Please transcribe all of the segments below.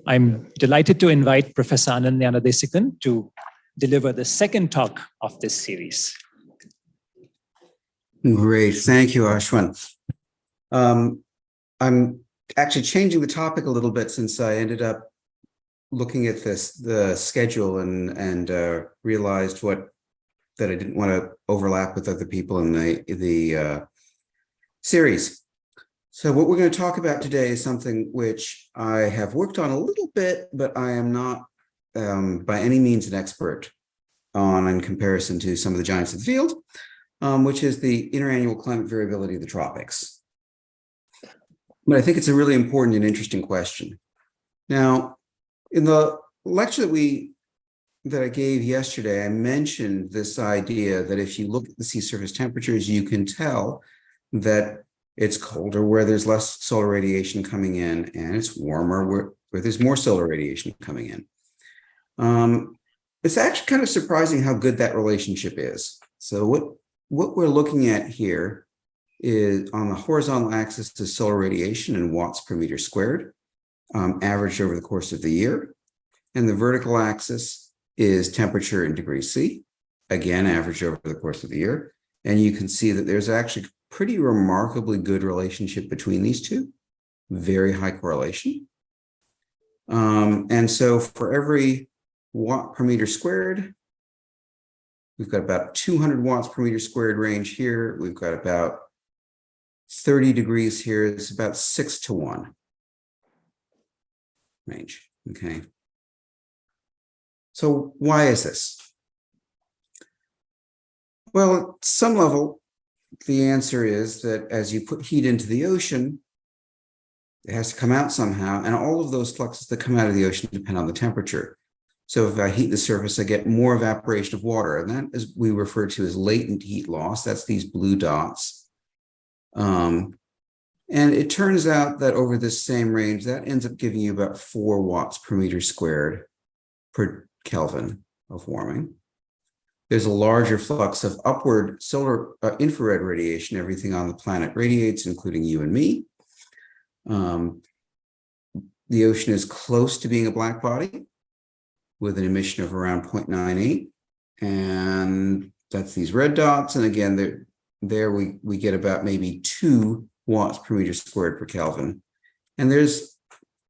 I'm delighted to invite Professor Anand Gnanadesikan to deliver the second talk of this series. Great, thank you, Ashwin. I'm actually changing the topic a little bit since I ended up looking at the schedule and realized that I didn't want to overlap with other people in the series. So what we're going to talk about today is something which I have worked on a little bit, but I am not by any means an expert on in comparison to some of the giants of the field, which is the interannual climate variability of the tropics. But I think it's a really important and interesting question. Now, in the lecture that I gave yesterday, I mentioned this idea that if you look at the sea surface temperatures, you can tell that it's colder where there's less solar radiation coming in, and it's warmer where there's more solar radiation coming in. It's actually kind of surprising how good that relationship is. So what we're looking at here is on the horizontal axis is solar radiation in watts per meter squared, averaged over the course of the year. And the vertical axis is temperature in degrees C, again, averaged over the course of the year. And you can see that there's actually pretty remarkably good relationship between these two, very high correlation. And so for every watt per meter squared, we've got about 200 watts per meter squared range here. We've got about 30 degrees here. It's about 6 to 1 range, okay? So why is this? Well, at some level, the answer is that as you put heat into the ocean, it has to come out somehow, and all of those fluxes that come out of the ocean depend on the temperature. So if I heat the surface, I get more evaporation of water, and that is we refer to as latent heat loss. That's these blue dots. And it turns out that over this same range, that ends up giving you about 4 watts per meter squared per Kelvin of warming. There's a larger flux of upward solar infrared radiation. Everything on the planet radiates, including you and me. The ocean is close to being a black body with an emission of around 0.98. And that's these red dots. And again, there we get about maybe 2 watts per meter squared per Kelvin. And there's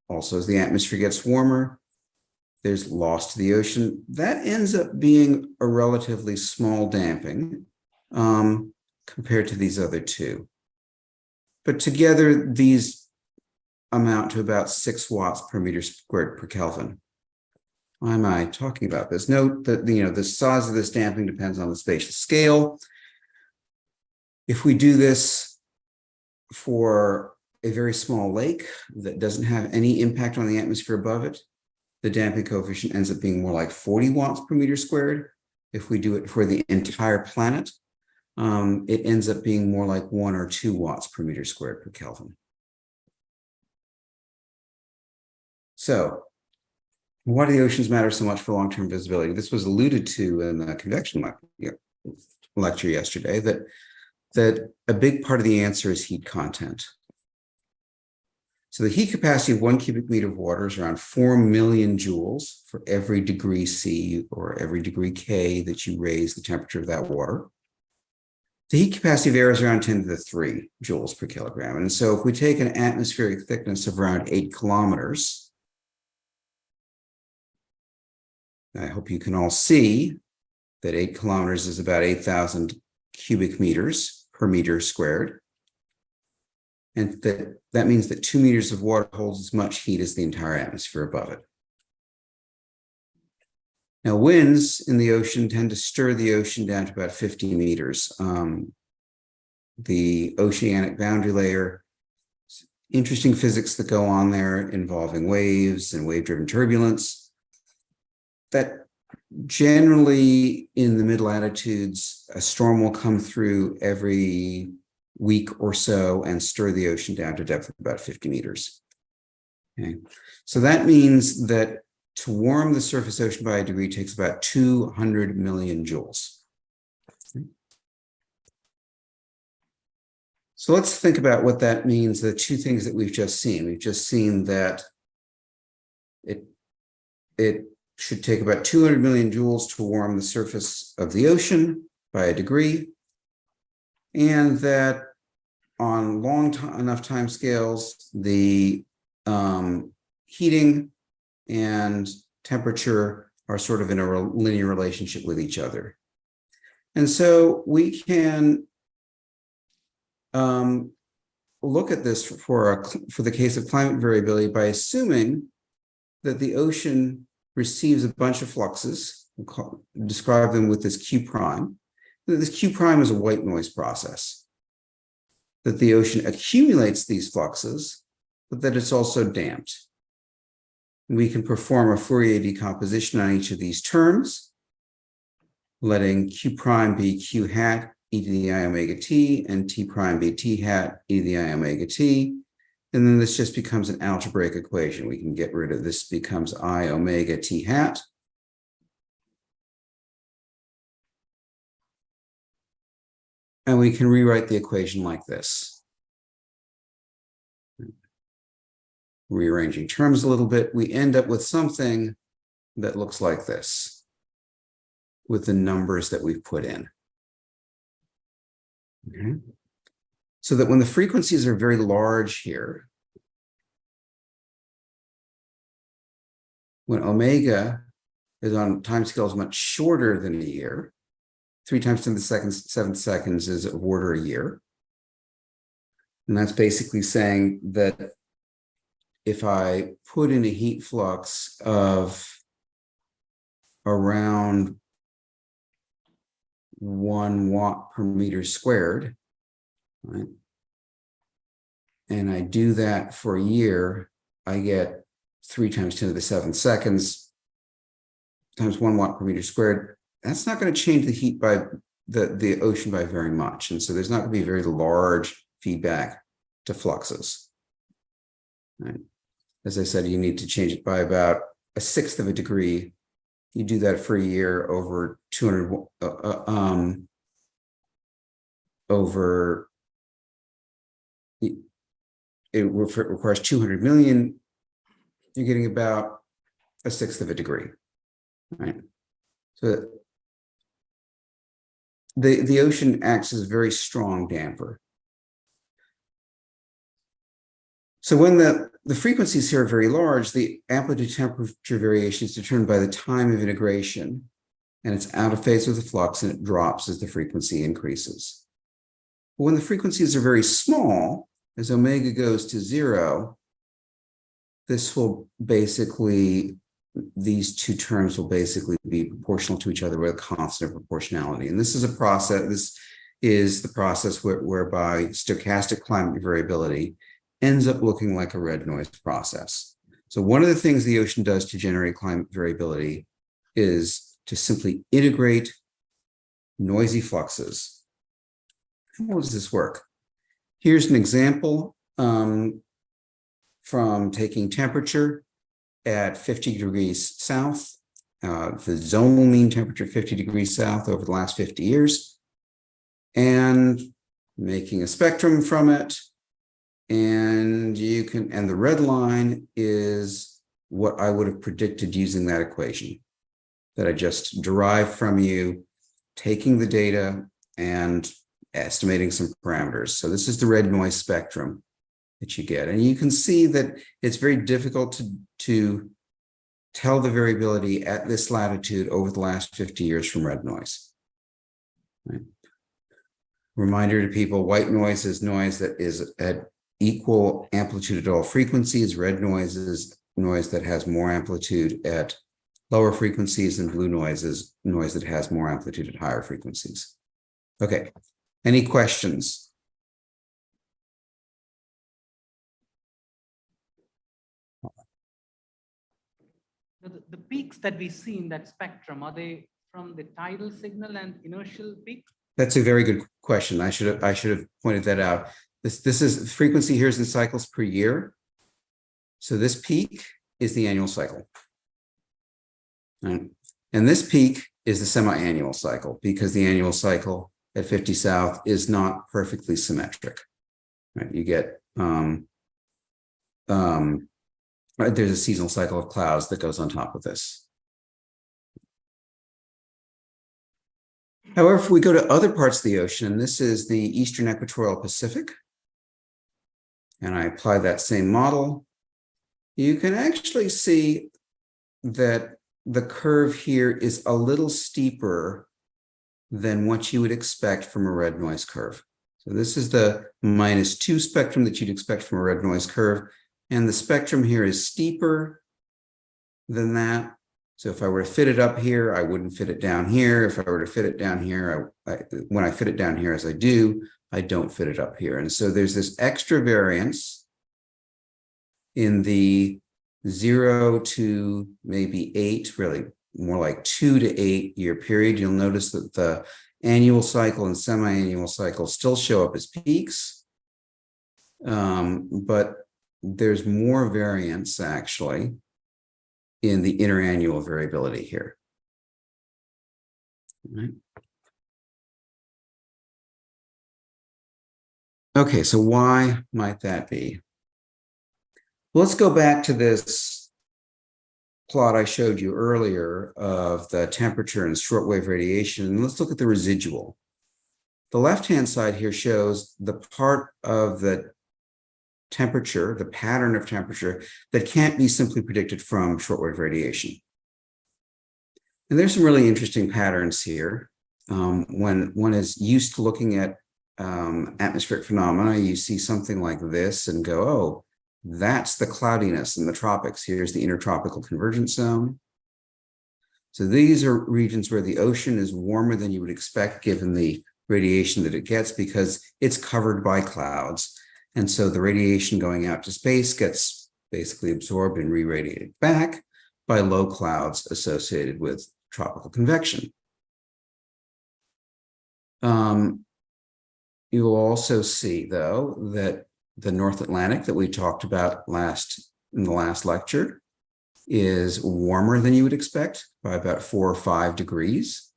also, as the atmosphere gets warmer, there's loss to the ocean. That ends up being a relatively small damping compared to these other two. But together, these amount to about 6 watts per meter squared per Kelvin. Why am I talking about this? Note that the size of this damping depends on the spatial scale. If we do this for a very small lake that doesn't have any impact on the atmosphere above it, the damping coefficient ends up being more like 40 watts per meter squared. If we do it for the entire planet, it ends up being more like 1 or 2 watts per meter squared per Kelvin. So why do the oceans matter so much for long-term visibility? This was alluded to in the convection lecture yesterday, that a big part of the answer is heat content. So the heat capacity of 1 cubic meter of water is around 4 million joules for every degree C or every degree K that you raise the temperature of that water. The heat capacity of air is around 10 to the 3 joules per kilogram. And so if we take an atmospheric thickness of around 8 kilometers, I hope you can all see that 8 kilometers is about 8,000 cubic meters per meter squared. And that means that 2 meters of water holds as much heat as the entire atmosphere above it. Now, winds in the ocean tend to stir the ocean down to about 50 meters. The oceanic boundary layer, interesting physics that go on there involving waves and wave-driven turbulence. That generally in the mid-latitudes, a storm will come through every week or so and stir the ocean down to a depth of about 50 meters. Okay. So that means that to warm the surface ocean by a degree takes about 200 million joules. Okay. So let's think about what that means, the two things that we've just seen. We've just seen that it should take about 200 million joules to warm the surface of the ocean by a degree, and that on enough time scales, the heating and temperature are sort of in a linear relationship with each other. And so we can look at this for the case of climate variability by assuming that the ocean receives a bunch of fluxes, we'll describe them with this Q prime. This Q prime is a white noise process, that the ocean accumulates these fluxes, but that it's also damped. We can perform a Fourier decomposition on each of these terms, letting Q prime be Q hat e to the I omega t and T prime be T hat e to the I omega t. And then this just becomes an algebraic equation. We can get rid of this, becomes I omega T hat. And we can rewrite the equation like this. Rearranging terms a little bit, we end up with something that looks like this with the numbers that we've put in. Okay. So that when the frequencies are very large here, when omega is on timescales much shorter than a year, 3 times 10 to the second 7 seconds is of order a year. And that's basically saying that if I put in a heat flux of around 1 watt per meter squared, right, and I do that for a year, I get 3 times 10 to the 7 seconds times 1 watt per meter squared. That's not going to change the heat by the ocean by very much. And so there's not going to be very large feedback to fluxes. Right? As I said, you need to change it by about 1/6 of a degree. You do that for a year over 200, it requires 200 million. You're getting about 1/6 of a degree, right? So the ocean acts as a very strong damper. So when the frequencies here are very large, the amplitude temperature variation is determined by the time of integration, and it's out of phase with the flux, and it drops as the frequency increases. But when the frequencies are very small, as omega goes to 0, this will basically, these two terms will basically be proportional to each other with a constant of proportionality. And this is a process, this is the process whereby stochastic climate variability ends up looking like a red noise process. So one of the things the ocean does to generate climate variability is to simply integrate noisy fluxes. How does this work? Here's an example from taking temperature at 50 degrees south, the zone mean temperature 50 degrees south over the last 50 years, and making a spectrum from it. And you can, and the red line is what I would have predicted using that equation that I just derived from you, taking the data and estimating some parameters. So this is the red noise spectrum that you get. And you can see that it's very difficult to tell the variability at this latitude over the last 50 years from red noise. Right? Reminder to people, white noise is noise that is at equal amplitude at all frequencies. Red noise is noise that has more amplitude at lower frequencies, and blue noise is noise that has more amplitude at higher frequencies. Okay, any questions? The peaks that we see in that spectrum, are they from the tidal signal and inertial peak? That's a very good question. I should have pointed that out. This is frequency here is in cycles per year. So this peak is the annual cycle. Right? And this peak is the semi-annual cycle, because the annual cycle at 50 south is not perfectly symmetric. Right? You get Right, there's a seasonal cycle of clouds that goes on top of this. However, if we go to other parts of the ocean, and this is the Eastern Equatorial Pacific, and I apply that same model, you can actually see that the curve here is a little steeper than what you would expect from a red noise curve. So this is the -2 spectrum that you'd expect from a red noise curve, and the spectrum here is steeper than that. So if I were to fit it up here, I wouldn't fit it down here. If I were to fit it down here, when I fit it down here as I do, I don't fit it up here. And so there's this extra variance in the 0 to maybe 8, really more like 2 to 8 year period. You'll notice that the annual cycle and semi-annual cycle still show up as peaks, but there's more variance actually in the interannual variability here. All right. Okay, so why might that be? Let's go back to this plot I showed you earlier of the temperature and shortwave radiation, and let's look at the residual. The left-hand side here shows the part of the temperature, the pattern of temperature, that can't be simply predicted from shortwave radiation. And there's some really interesting patterns here. When one is used to looking at atmospheric phenomena, you see something like this and go, oh, that's the cloudiness in the tropics. Here's the intertropical convergence zone. So these are regions where the ocean is warmer than you would expect given the radiation that it gets because it's covered by clouds. And so the radiation going out to space gets basically absorbed and re-radiated back by low clouds associated with tropical convection. You will also see, though, that the North Atlantic that we talked about in the last lecture is warmer than you would expect by about 4 or 5 degrees.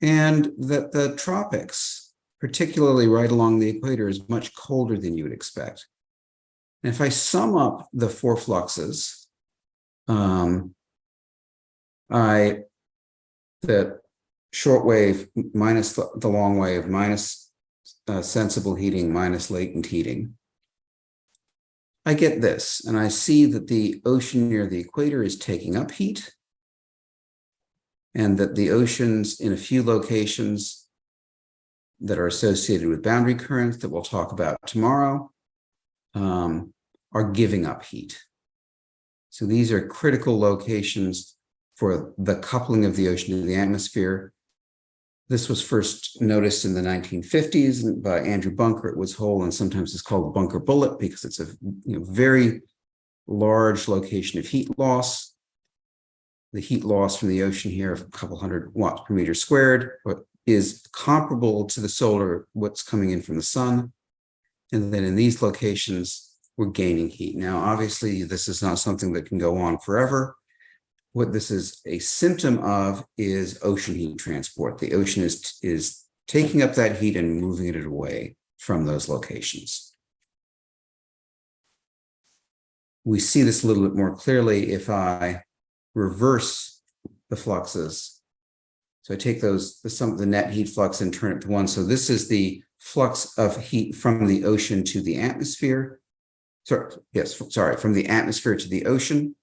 And that the tropics, particularly right along the equator, is much colder than you would expect. And if I sum up the 4 fluxes, the short wave minus the long wave minus sensible heating minus latent heating, I get this, and I see that the ocean near the equator is taking up heat, and that the oceans in a few locations that are associated with boundary currents that we'll talk about tomorrow are giving up heat. So these are critical locations for the coupling of the ocean to the atmosphere. This was first noticed in the 1950s by Andrew Bunker at Woods Hole, and sometimes it's called Bunker Bullet because it's a very large location of heat loss. The heat loss from the ocean here of a couple hundred watts per meter squared is comparable to the solar, what's coming in from the sun. And then in these locations, we're gaining heat. Now, obviously, this is not something that can go on forever. What this is a symptom of is ocean heat transport. The ocean is taking up that heat and moving it away from those locations. We see this a little bit more clearly if I reverse the fluxes. So I take the sum of the net heat flux and turn it to 1. So this is the flux of heat from the ocean to the atmosphere. From the atmosphere to the ocean.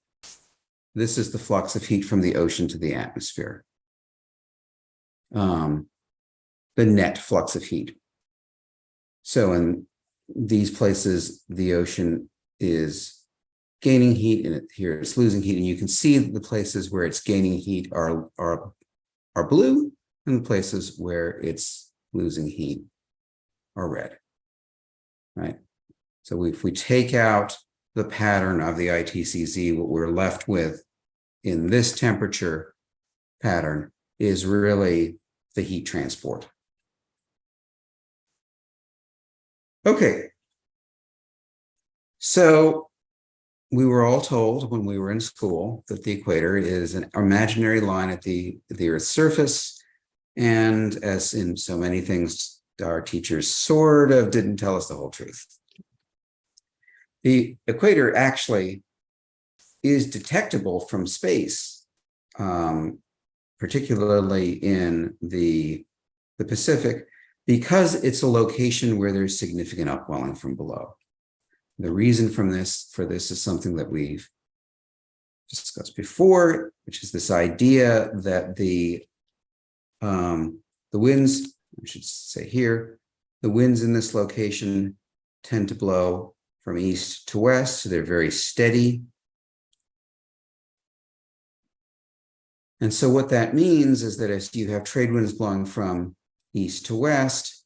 This is the flux of heat from the ocean to the atmosphere. The net flux of heat. So in these places, the ocean is gaining heat, and here it's losing heat. And you can see that the places where it's gaining heat are blue, and the places where it's losing heat are red. Right. So if we take out the pattern of the ITCZ, what we're left with in this temperature pattern is really the heat transport. Okay. So we were all told when we were in school that the equator is an imaginary line at the Earth's surface. And as in so many things, our teachers sort of didn't tell us the whole truth. The equator actually is detectable from space, particularly in the Pacific, because it's a location where there's significant upwelling from below. The reason for this is something that we've discussed before, which is this idea that the winds, I should say here, the winds in this location tend to blow from east to west, so they're very steady. And so what that means is that as you have trade winds blowing from east to west,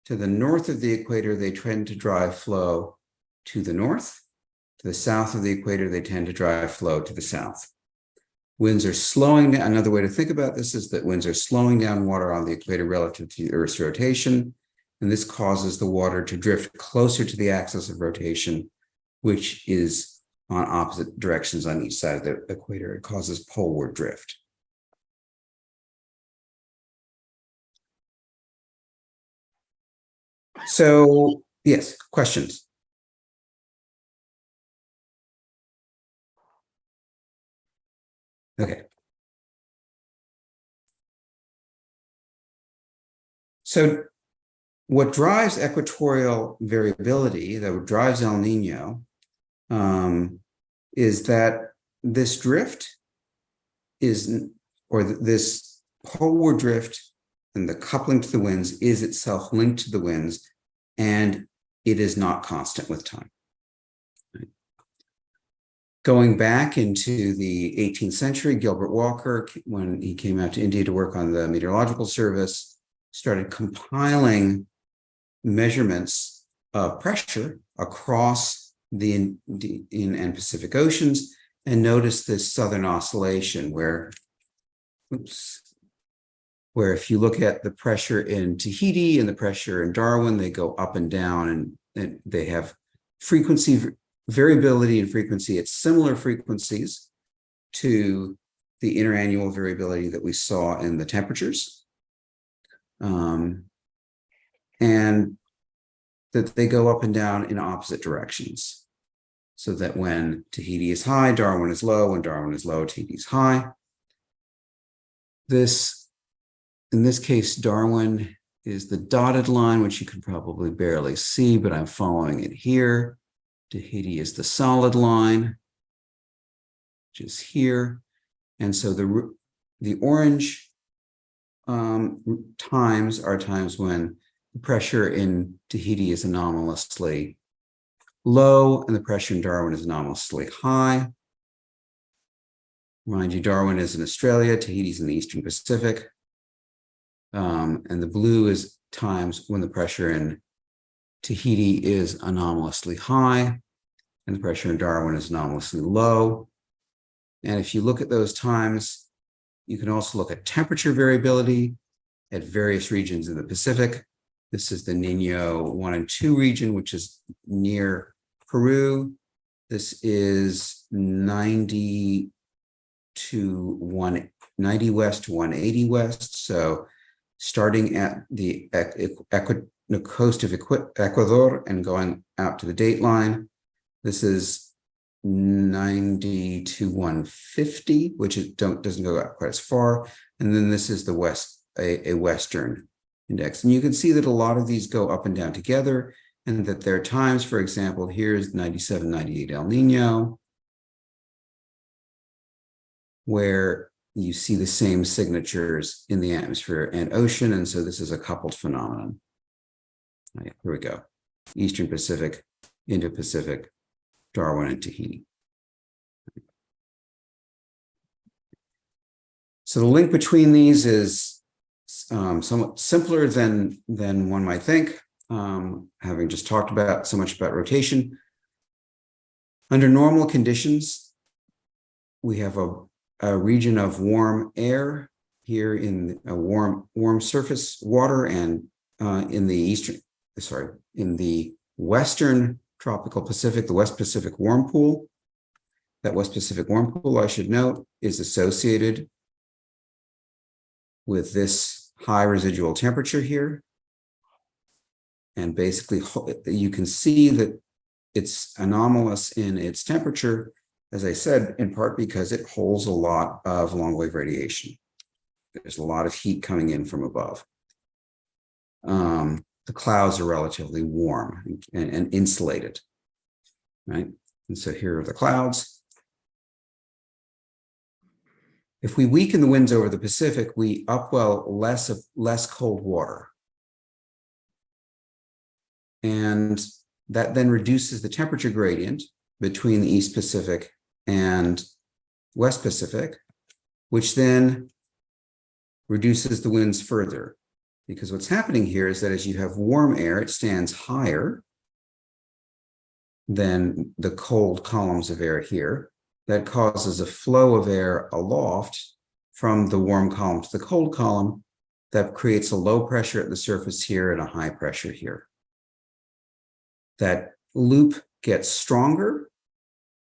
to the north of the equator, they tend to drive flow to the north. To the south of the equator, they tend to drive flow to the south. Winds are slowing down. Another way to think about this is that winds are slowing down water on the equator relative to the Earth's rotation. And this causes the water to drift closer to the axis of rotation, which is on opposite directions on each side of the equator. It causes poleward drift. So, yes, questions? Okay. So what drives equatorial variability, that drives El Nino, is that this drift this poleward drift and the coupling to the winds is itself linked to the winds, and it is not constant with time. Right. Going back into the 18th century, Gilbert Walker, when he came out to India to work on the Meteorological Service, started compiling measurements of pressure across the Indian and Pacific Oceans, and noticed this southern oscillation where if you look at the pressure in Tahiti and the pressure in Darwin, they go up and down, and they have frequency variability and frequency at similar frequencies to the interannual variability that we saw in the temperatures. And that they go up and down in opposite directions. So that when Tahiti is high, Darwin is low. When Darwin is low, Tahiti is high. In this case, Darwin is the dotted line, which you can probably barely see, but I'm following it here. Tahiti is the solid line, which is here. And so the orange times are times when the pressure in Tahiti is anomalously low and the pressure in Darwin is anomalously high. Mind you, Darwin is in Australia, Tahiti is in the Eastern Pacific. And the blue is times when the pressure in Tahiti is anomalously high and the pressure in Darwin is anomalously low. And if you look at those times, you can also look at temperature variability at various regions in the Pacific. This is the Nino 1 and 2 region, which is near Peru. This is 90 west to 180 west. So starting at the coast of Ecuador and going out to the date line, this is 90 to 150, which doesn't go out quite as far. And then this is the a Western index. And you can see that a lot of these go up and down together, and that there are times, for example, here's 97, 98 El Nino, where you see the same signatures in the atmosphere and ocean. And so this is a coupled phenomenon. Right, here we go. Eastern Pacific, Indo-Pacific, Darwin, and Tahiti. So the link between these is somewhat simpler than one might think, having just talked about so much about rotation. Under normal conditions, we have a region of warm air here in a warm surface water, and in the western tropical Pacific, the West Pacific warm pool. That West Pacific warm pool, I should note, is associated with this high residual temperature here. And basically, you can see that it's anomalous in its temperature as I said, in part because it holds a lot of long wave radiation. There's a lot of heat coming in from above. The clouds are relatively warm and insulated, right? And so here are the clouds. If we weaken the winds over the Pacific, we upwell less cold water. And that then reduces the temperature gradient between the East Pacific and West Pacific, which then reduces the winds further. Because what's happening here is that as you have warm air, it stands higher than the cold columns of air here. That causes a flow of air aloft from the warm column to the cold column that creates a low pressure at the surface here and a high pressure here. That loop gets stronger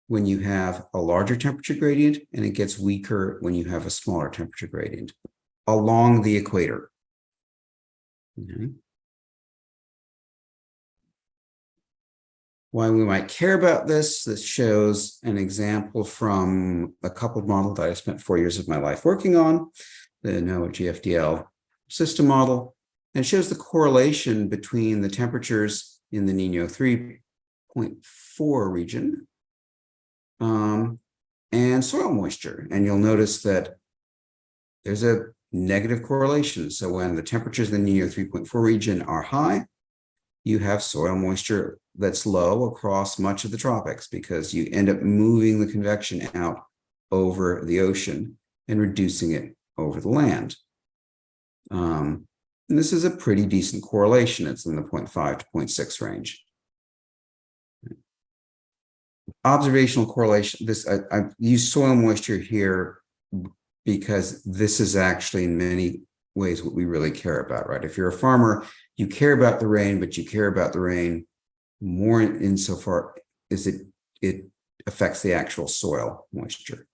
when you have a larger temperature gradient, and it gets weaker when you have a smaller temperature gradient along the equator. Okay. Why we might care about this shows an example from a coupled model that I spent 4 years of my life working on, the NOAA GFDL system model, and shows the correlation between the temperatures in the Nino 3.4 region and soil moisture. And you'll notice that there's a negative correlation. So when the temperatures in the Nino 3.4 region are high, you have soil moisture that's low across much of the tropics because you end up moving the convection out over the ocean and reducing it over the land. And this is a pretty decent correlation. It's in the 0.5 to 0.6 range. Observational correlation, I use soil moisture here because this is actually in many ways what we really care about, right? If you're a farmer, you care about the rain, but you care about the rain more insofar as it affects the actual soil moisture.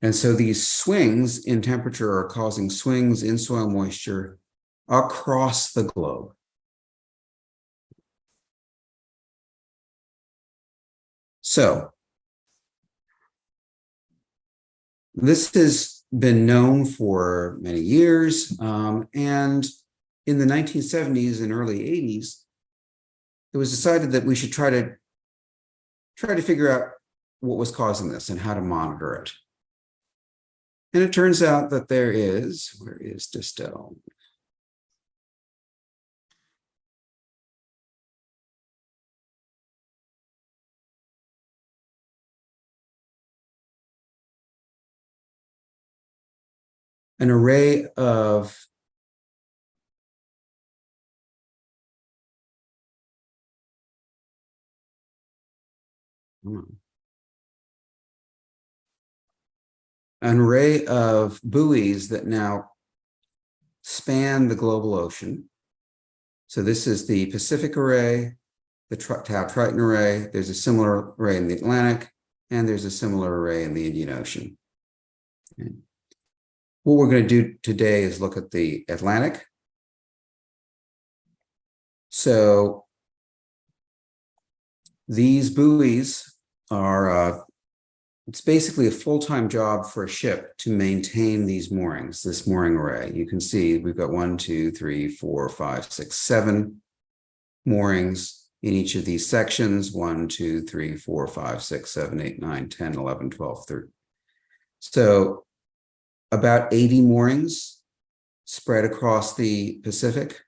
And so these swings in temperature are causing swings in soil moisture across the globe. So this has been known for many years, and in the 1970s and early 80s, it was decided that we should try to figure out what was causing this and how to monitor it. And it turns out that there is, where is Distel? An array of buoys that now span the global ocean. So this is the Pacific array, the Tau Triton array. There's a similar array in the Atlantic, and there's a similar array in the Indian Ocean. Okay. What we're going to do today is look at the Atlantic. So these buoys are, it's basically a full-time job for a ship to maintain these moorings, this mooring array. You can see we've got 1, 2, 3, 4, 5, 6, 7 moorings in each of these sections. 1, 2, 3, 4, 5, 6, 7, 8, 9, 10, 11, 12, 13. So about 80 moorings spread across the Pacific.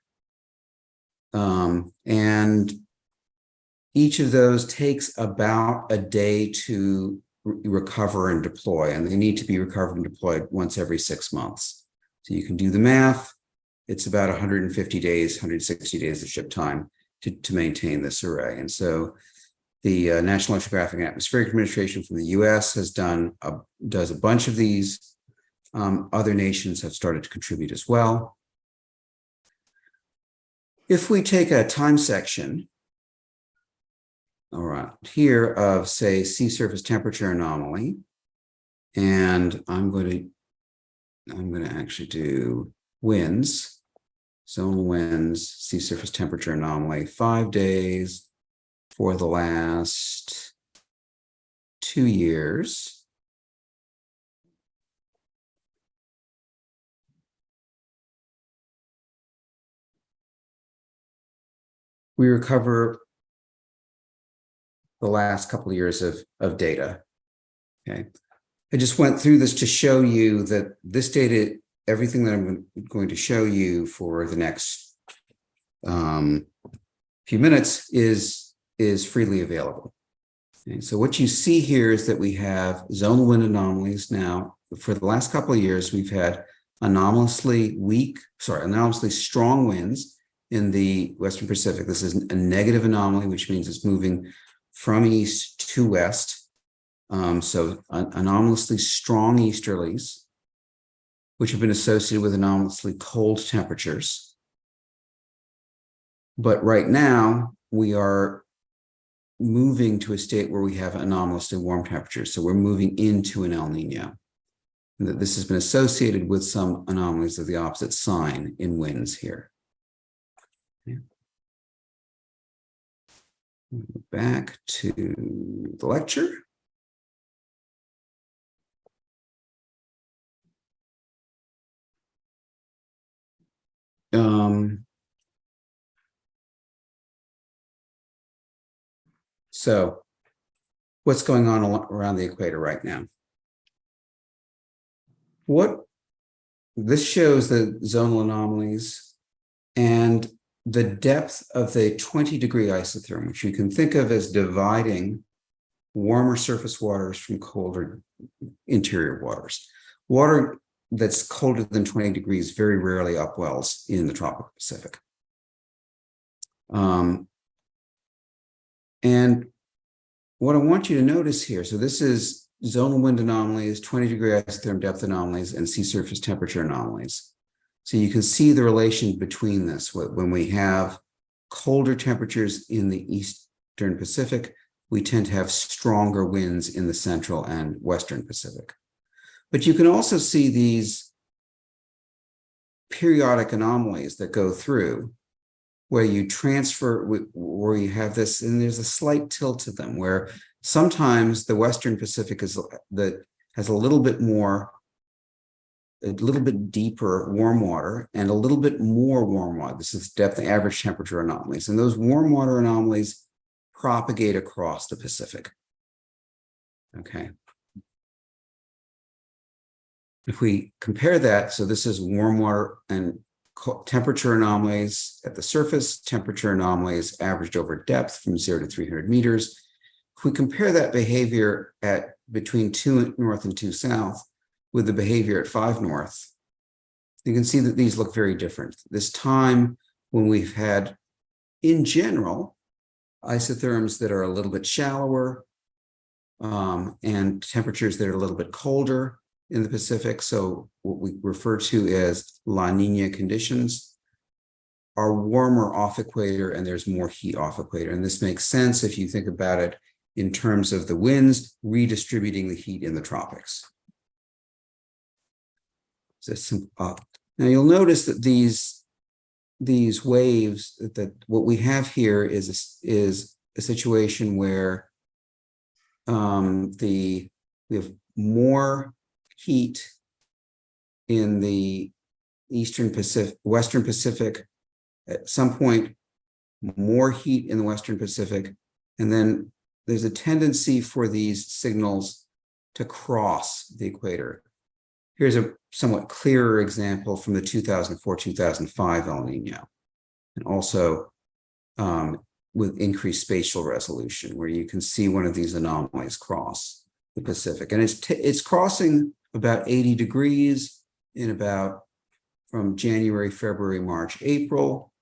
And each of those takes about a day to recover and deploy, and they need to be recovered and deployed once every 6 months. So you can do the math. It's about 150 days, 160 days of ship time to maintain this array. And so the National Oceanographic and Atmospheric Administration from the US does a bunch of these. Other nations have started to contribute as well. If we take a time section, all right, here of, say, sea surface temperature anomaly, and I'm going to actually do winds, zonal winds, sea surface temperature anomaly, 5 days, for the last 2 years. We recover the last couple of years of data. Okay. I just went through this to show you that this data, everything that I'm going to show you for the next few minutes is freely available. Okay. So what you see here is that we have zonal wind anomalies. Now, for the last couple of years, we've had anomalously strong winds in the Western Pacific. This is a negative anomaly, which means it's moving from east to west. So anomalously strong easterlies, which have been associated with anomalously cold temperatures. But right now, we are moving to a state where we have anomalously warm temperatures. So we're moving into an El Nino. And that this has been associated with some anomalies of the opposite sign in winds here. Okay. Back to the lecture. So what's going on around the equator right now? This shows the zonal anomalies and the depth of the 20-degree isotherm, which you can think of as dividing warmer surface waters from colder interior waters. Water that's colder than 20 degrees very rarely upwells in the tropical Pacific. And what I want you to notice here, so this is zonal wind anomalies, 20-degree isotherm depth anomalies, and sea surface temperature anomalies. So you can see the relation between this. When we have colder temperatures in the Eastern Pacific, we tend to have stronger winds in the Central and Western Pacific. But you can also see these periodic anomalies that go through where you transfer, where you have this, and there's a slight tilt to them, where sometimes the Western Pacific has a little bit deeper warm water and a little bit more warm water. This is depth and average temperature anomalies. And those warm water anomalies propagate across the Pacific. Okay. If we compare that, so this is warm water and temperature anomalies at the surface, temperature anomalies averaged over depth from 0 to 300 meters. If we compare that behavior at between 2 north and 2 south with the behavior at 5 north, you can see that these look very different. This time when we've had, in general, isotherms that are a little bit shallower and temperatures that are a little bit colder in the Pacific, so what we refer to as La Nina conditions, are warmer off equator and there's more heat off equator. And this makes sense if you think about it in terms of the winds redistributing the heat in the tropics. Now you'll notice that these waves, that what we have here is a situation where we have more heat in the Western Pacific, at some point, more heat in the Western Pacific, and then there's a tendency for these signals to cross the equator. Here's a somewhat clearer example from the 2004-2005 El Nino, and also with increased spatial resolution, where you can see one of these anomalies cross the Pacific. And it's crossing about 80 degrees in about from January, February, March, April.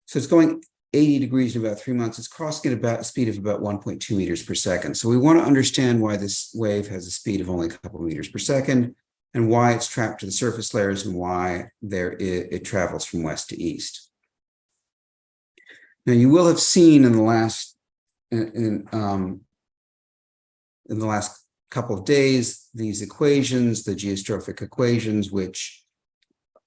So it's going 80 degrees in about 3 months. It's crossing at about a speed of about 1.2 meters per second. So we want to understand why this wave has a speed of only a couple of meters per second and why it's trapped to the surface layers and why it travels from west to east. Now you will have seen in the last couple of days, these equations, the geostrophic equations, which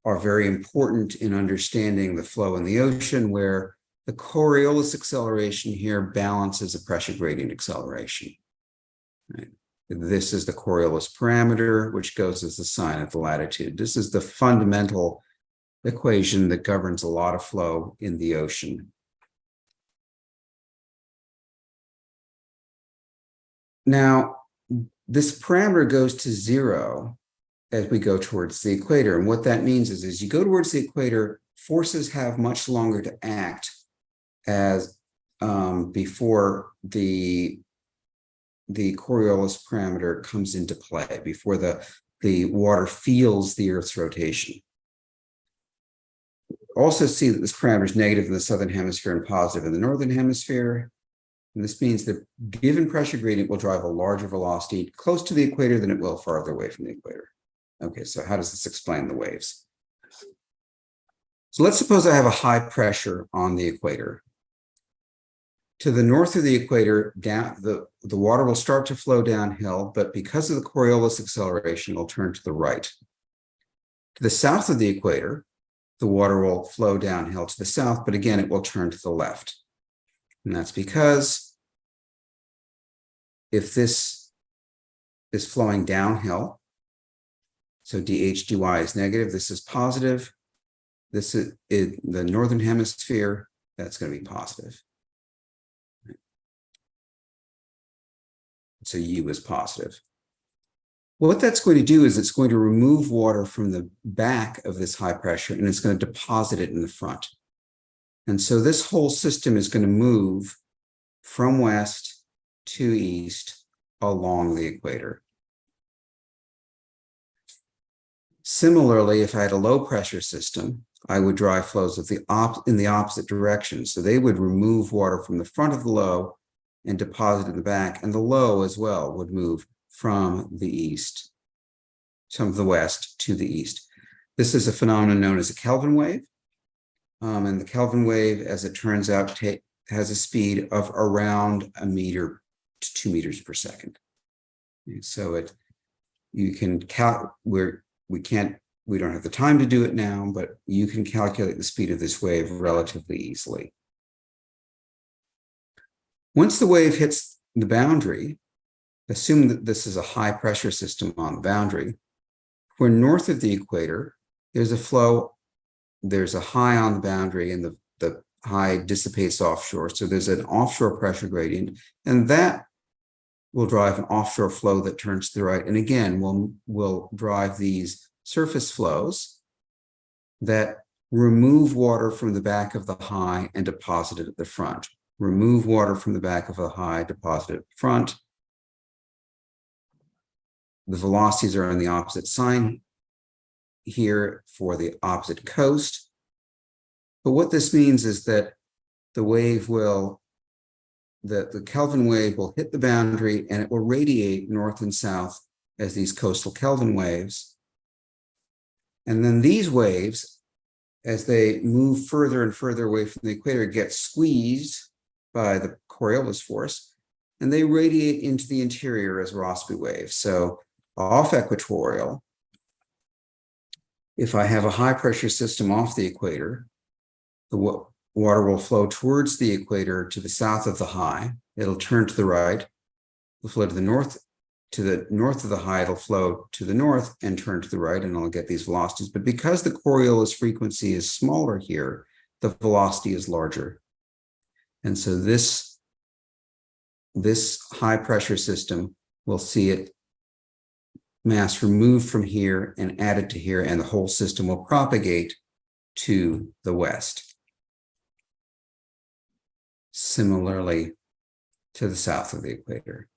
are very important in understanding the flow in the ocean, where the Coriolis acceleration here balances a pressure gradient acceleration. Right? This is the Coriolis parameter, which goes as the sine of the latitude. This is the fundamental equation that governs a lot of flow in the ocean. Now, this parameter goes to 0 as we go towards the equator. And what that means is, as you go towards the equator, forces have much longer to act as before the Coriolis parameter comes into play, before the water feels the Earth's rotation. Also see that this parameter is negative in the southern hemisphere and positive in the northern hemisphere. And this means that given pressure gradient will drive a larger velocity close to the equator than it will farther away from the equator. Okay, so how does this explain the waves? So let's suppose I have a high pressure on the equator. To the north of the equator, down the water will start to flow downhill, but because of the Coriolis acceleration, it will turn to the right. To the south of the equator, the water will flow downhill to the south, but again, it will turn to the left. And that's because if this is flowing downhill, so dH dy is negative, this is positive, this is in the northern hemisphere, that's going to be positive. So U is positive. What that's going to do is it's going to remove water from the back of this high pressure and it's going to deposit it in the front. And so this whole system is going to move from west to east along the equator. Similarly, if I had a low pressure system, I would drive flows in the opposite direction. So they would remove water from the front of the low and deposit in the back, and the low as well would move from the east, from the west to the east. This is a phenomenon known as a Kelvin wave. And the Kelvin wave, as it turns out, has a speed of around 1 meter to 2 meters per second. And so you can we don't have the time to do it now, but you can calculate the speed of this wave relatively easily. Once the wave hits the boundary, assume that this is a high pressure system on the boundary. We're north of the equator, there's a flow, there's a high on the boundary, and the high dissipates offshore. So there's an offshore pressure gradient, and that will drive an offshore flow that turns to the right. And again, will drive these surface flows that remove water from the back of the high and deposit it at the front. Remove water from the back of the high, deposit it at the front. The velocities are on the opposite sign here for the opposite coast. But what this means is that the Kelvin wave will hit the boundary and it will radiate north and south as these coastal Kelvin waves. And then these waves, as they move further and further away from the equator, get squeezed by the Coriolis force, and they radiate into the interior as Rossby waves. So off equatorial, if I have a high pressure system off the equator, the water will flow towards the equator to the south of the high. It'll turn to the right, it'll flow to the north of the high, it'll flow to the north and turn to the right, and I'll get these velocities. But because the Coriolis frequency is smaller here, the velocity is larger. And so this high pressure system will see it mass removed from here and added to here, and the whole system will propagate to the west. Similarly to the south of the equator.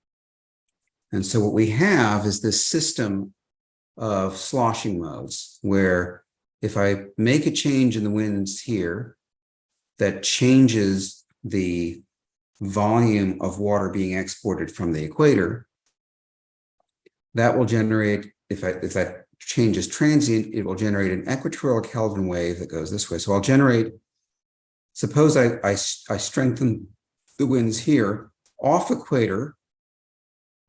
And so what we have is this system of sloshing modes, where if I make a change in the winds here that changes the volume of water being exported from the equator, that will generate, if that change is transient, it will generate an equatorial Kelvin wave that goes this way. So I'll generate, suppose I strengthen the winds here, off equator,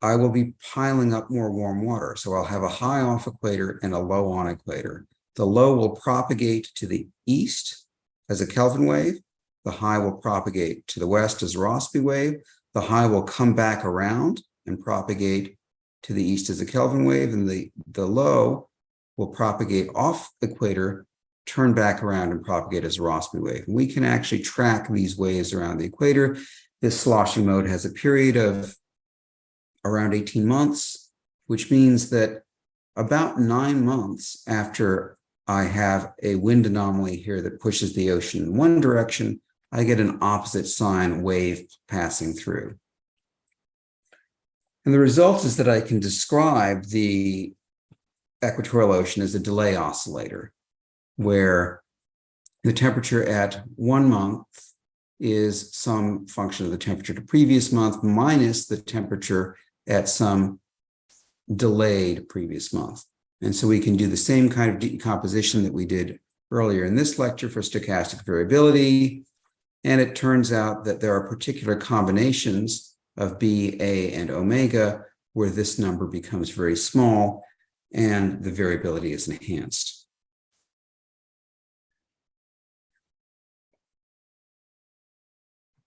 I will be piling up more warm water. So I'll have a high off equator and a low on equator. The low will propagate to the east as a Kelvin wave, the high will propagate to the west as a Rossby wave. The high will come back around and propagate to the east as a Kelvin wave, and the low will propagate off equator, turn back around and propagate as a Rossby wave. And we can actually track these waves around the equator. This sloshing mode has a period of around 18 months, which means that about 9 months after I have a wind anomaly here that pushes the ocean in one direction, I get an opposite sign wave passing through. And the result is that I can describe the equatorial ocean as a delay oscillator, where the temperature at 1 month is some function of the temperature to previous month minus the temperature at some delayed previous month. And so we can do the same kind of decomposition that we did earlier in this lecture for stochastic variability. And it turns out that there are particular combinations of B, A, and omega where this number becomes very small and the variability is enhanced.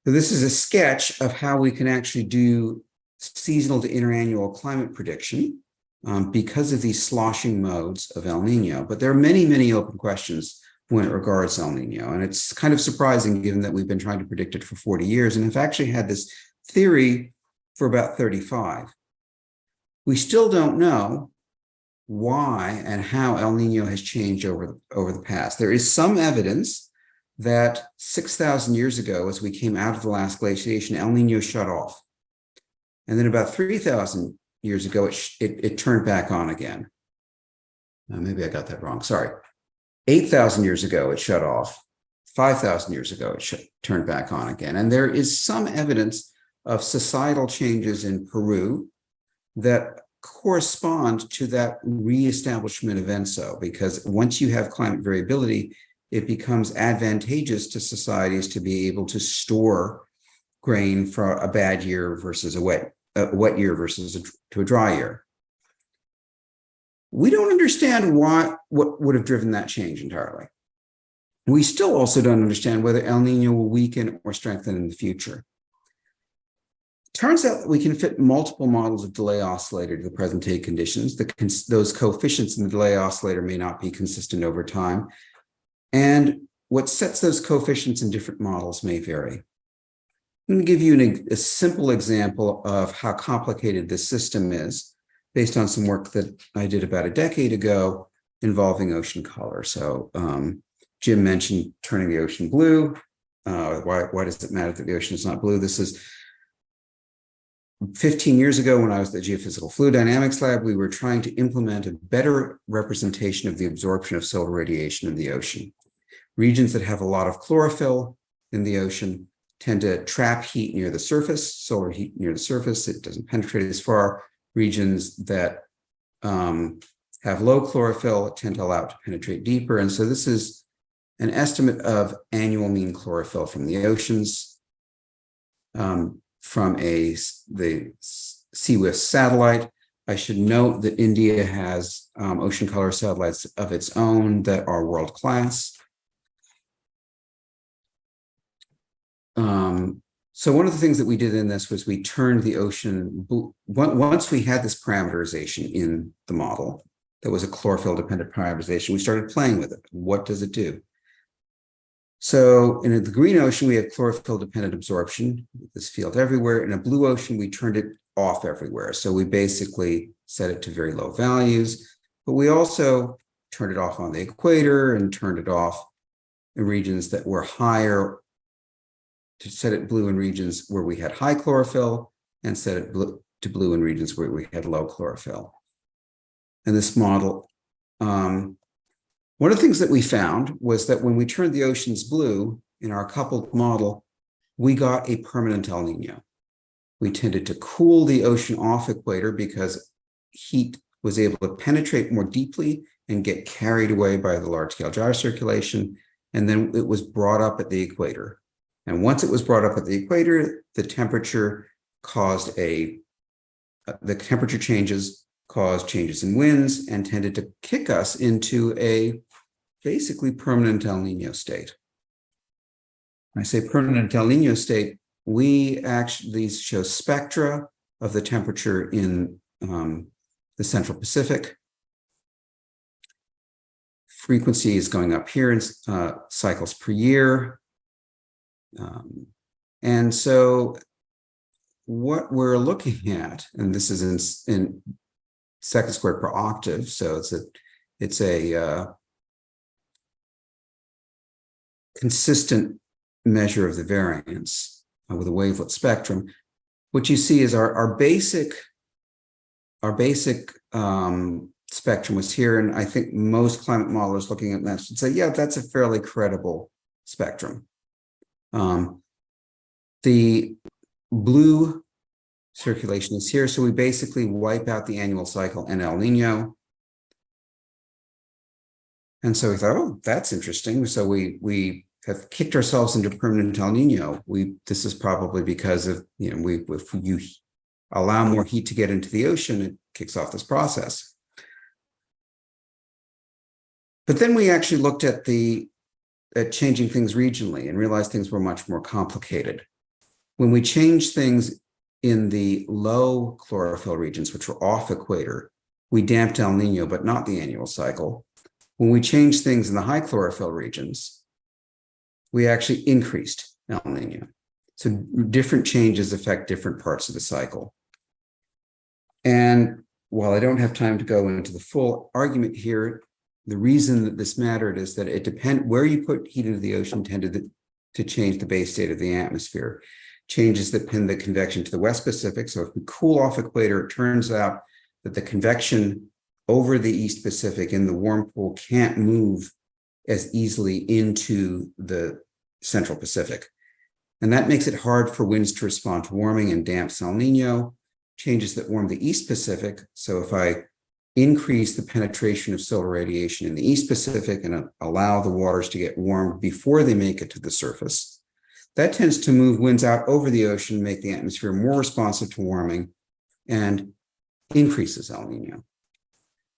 So this is a sketch of how we can actually do seasonal to interannual climate prediction because of these sloshing modes of El Nino. But there are many, many open questions when it regards El Nino. And it's kind of surprising given that we've been trying to predict it for 40 years and have actually had this theory for about 35. We still don't know why and how El Nino has changed over the past. There is some evidence that 6,000 years ago, as we came out of the last glaciation, El Nino shut off. And then about 3,000 years ago, it turned back on again. Maybe I got that wrong, sorry. 8,000 years ago, it shut off. 5,000 years ago, it turned back on again. And there is some evidence of societal changes in Peru that correspond to that reestablishment of ENSO, because once you have climate variability, it becomes advantageous to societies to be able to store grain for a bad year versus a wet year versus a dry year. We don't understand what would have driven that change entirely. We still also don't understand whether El Nino will weaken or strengthen in the future. Turns out that we can fit multiple models of delay oscillator to the present day conditions. Those coefficients in the delay oscillator may not be consistent over time. And what sets those coefficients in different models may vary. I'm going to give you a simple example of how complicated this system is based on some work that I did about a decade ago involving ocean color. So Jim mentioned turning the ocean blue. Why does it matter that the ocean is not blue? This is 15 years ago when I was at the Geophysical Fluid Dynamics Lab. We were trying to implement a better representation of the absorption of solar radiation in the ocean. Regions that have a lot of chlorophyll in the ocean tend to trap heat near the surface, solar heat near the surface. It doesn't penetrate as far. Regions that have low chlorophyll tend to allow it to penetrate deeper. And so this is an estimate of annual mean chlorophyll from the oceans from the CWIS satellite. I should note that India has ocean color satellites of its own that are world-class. So one of the things that we did in this was we turned the ocean, once we had this parameterization in the model, that was a chlorophyll dependent parameterization, we started playing with it. What does it do? So in the green ocean, we have chlorophyll dependent absorption, this field everywhere. In a blue ocean, we turned it off everywhere. So we basically set it to very low values, but we also turned it off on the equator and turned it off in regions that were higher, to set it blue in regions where we had high chlorophyll and set it to blue in regions where we had low chlorophyll. And this model, one of the things that we found was that when we turned the oceans blue in our coupled model, we got a permanent El Nino. We tended to cool the ocean off equator because heat was able to penetrate more deeply and get carried away by the large-scale gyro-circulation, and then it was brought up at the equator. And once it was brought up at the equator, the temperature changes caused changes in winds and tended to kick us into a basically permanent El Nino state. When I say permanent El Nino state, these show spectra of the temperature in the Central Pacific. Frequency is going up here in cycles per year. And so what we're looking at, and this is in seconds squared per octave, so it's a consistent measure of the variance with a wavelet spectrum. What you see is our basic spectrum was here, and I think most climate modelers looking at that would say, yeah, that's a fairly credible spectrum. The blue circulation is here, so we basically wipe out the annual cycle and El Nino. And so we thought, oh, that's interesting. So we have kicked ourselves into permanent El Nino. This is probably because of, if you allow more heat to get into the ocean, it kicks off this process. But then we actually looked at changing things regionally and realized things were much more complicated. When we changed things in the low chlorophyll regions, which were off equator, we damped El Nino, but not the annual cycle. When we changed things in the high chlorophyll regions, we actually increased El Nino. So different changes affect different parts of the cycle. And while I don't have time to go into the full argument here, the reason that this mattered is that it depends where you put heat into the ocean tended to change the base state of the atmosphere. Changes that pin the convection to the West Pacific. So if we cool off equator, it turns out that the convection over the East Pacific in the warm pool can't move as easily into the Central Pacific. And that makes it hard for winds to respond to warming and damps El Nino. Changes that warm the East Pacific. So if I increase the penetration of solar radiation in the East Pacific and allow the waters to get warmed before they make it to the surface, that tends to move winds out over the ocean, make the atmosphere more responsive to warming, and increases El Nino.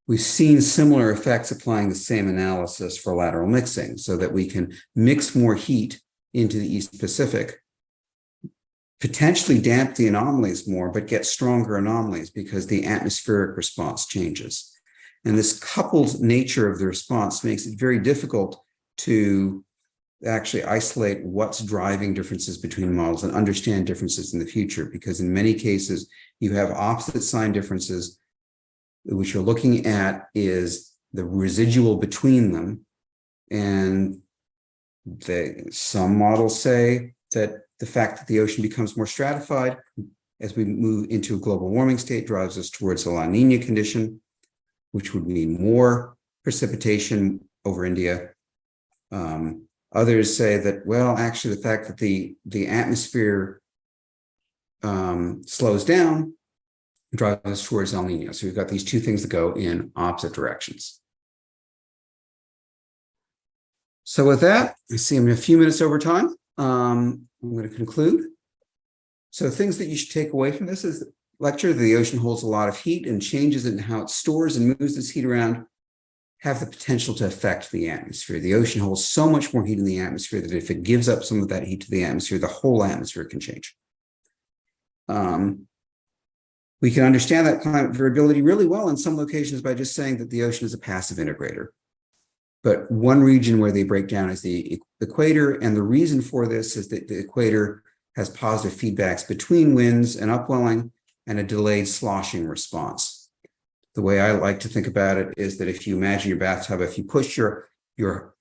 We've seen similar effects applying the same analysis for lateral mixing so that we can mix more heat into the East Pacific, potentially damp the anomalies more, but get stronger anomalies because the atmospheric response changes. And this coupled nature of the response makes it very difficult to actually isolate what's driving differences between models and understand differences in the future, because in many cases, you have opposite sign differences. What you're looking at is the residual between them. And some models say that the fact that the ocean becomes more stratified as we move into a global warming state drives us towards a La Nina condition, which would mean more precipitation over India. Others say that, well, actually the fact that the atmosphere slows down drives us towards El Nino. So we've got these two things that go in opposite directions. So with that, I see I'm a few minutes over time. I'm going to conclude. So things that you should take away from this is the lecture, the ocean holds a lot of heat, and changes in how it stores and moves this heat around have the potential to affect the atmosphere. The ocean holds so much more heat in the atmosphere that if it gives up some of that heat to the atmosphere, the whole atmosphere can change. We can understand that climate variability really well in some locations by just saying that the ocean is a passive integrator. But one region where they break down is the equator, and the reason for this is that the equator has positive feedbacks between winds and upwelling and a delayed sloshing response. The way I like to think about it is that if you imagine your bathtub, if you push your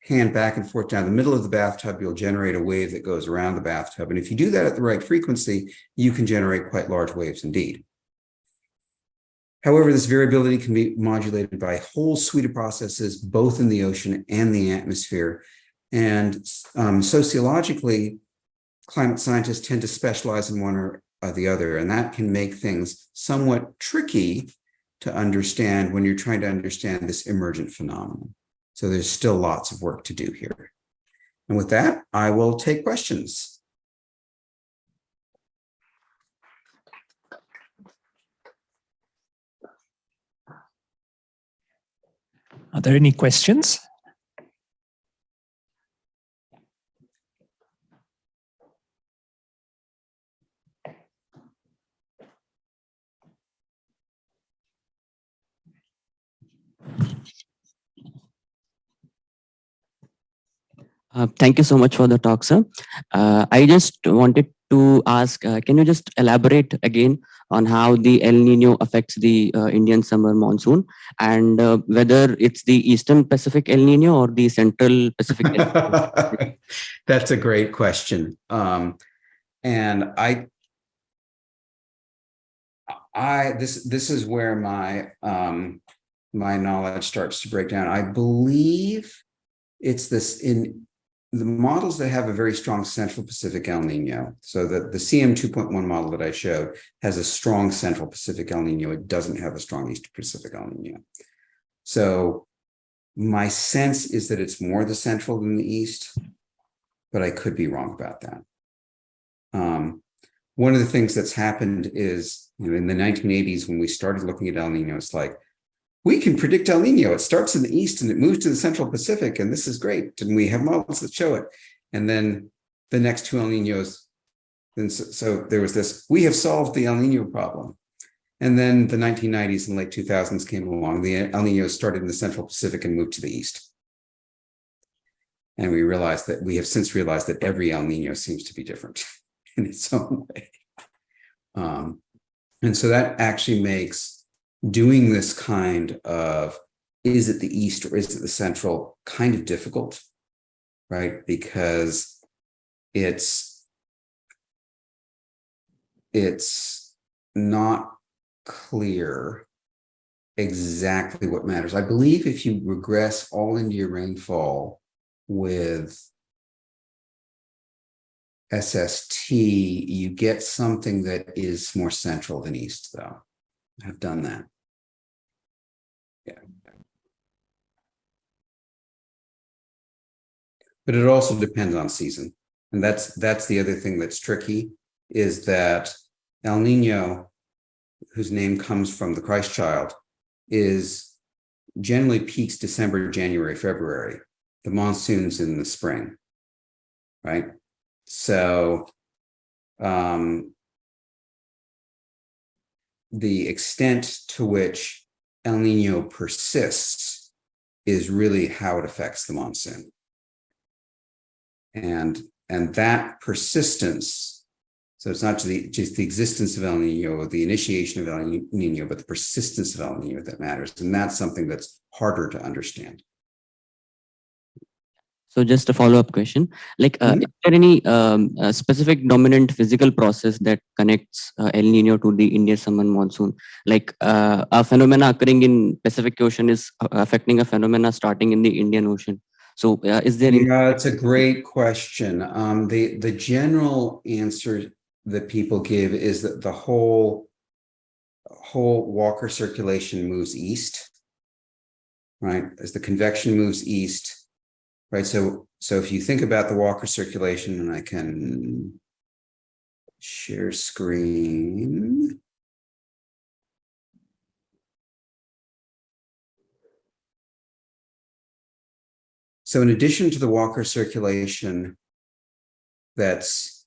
hand back and forth down the middle of the bathtub, you'll generate a wave that goes around the bathtub. And if you do that at the right frequency, you can generate quite large waves indeed. However, this variability can be modulated by a whole suite of processes, both in the ocean and the atmosphere. And sociologically, climate scientists tend to specialize in one or the other, and that can make things somewhat tricky to understand when you're trying to understand this emergent phenomenon. So there's still lots of work to do here. And with that, I will take questions. Are there any questions? Thank you so much for the talk, sir. I just wanted to ask, can you just elaborate again on how the El Nino affects the Indian summer monsoon, and whether it's the Eastern Pacific El Nino or the Central Pacific El Nino? That's a great question. And this is where my my knowledge starts to break down. I believe it's this in the models that have a very strong Central Pacific El Nino. So the CM 2.1 model that I showed has a strong Central Pacific El Nino. It doesn't have a strong East Pacific El Nino. So my sense is that it's more the Central than the East, but I could be wrong about that. One of the things that's happened is, in the 1980s, when we started looking at El Nino, it's like, we can predict El Nino. It starts in the East and it moves to the Central Pacific, and this is great. And we have models that show it. And then the next two El Ninos, and so there was this, we have solved the El Nino problem. And then the 1990s and late 2000s came along. The El Nino started in the Central Pacific and moved to the East. And we have since realized that every El Nino seems to be different in its own way. And so that actually makes doing this kind of, is it the East or is it the Central, kind of difficult, right? Because it's not clear exactly what matters. I believe if you regress all India rainfall with SST, you get something that is more central than East, though. I've done that. Yeah. But it also depends on season. And that's the other thing that's tricky, is that El Nino, whose name comes from the Christ child, is generally peaks December, January, February. The monsoon's in the spring, right? So the extent to which El Nino persists is really how it affects the monsoon. And that persistence, so it's not just the existence of El Nino or the initiation of El Nino, but the persistence of El Nino that matters. And that's something that's harder to understand. So just a follow-up question, like, is there any specific dominant physical process that connects El Nino to the Indian summer monsoon? Like a phenomena occurring in Pacific Ocean is affecting a phenomena starting in the Indian Ocean. So is there? Yeah, it's a great question. The general answer that people give is that the whole Walker circulation moves east, right? As the convection moves east. Right, so if you think about the Walker circulation, and I can share screen. So in addition to the Walker circulation, that's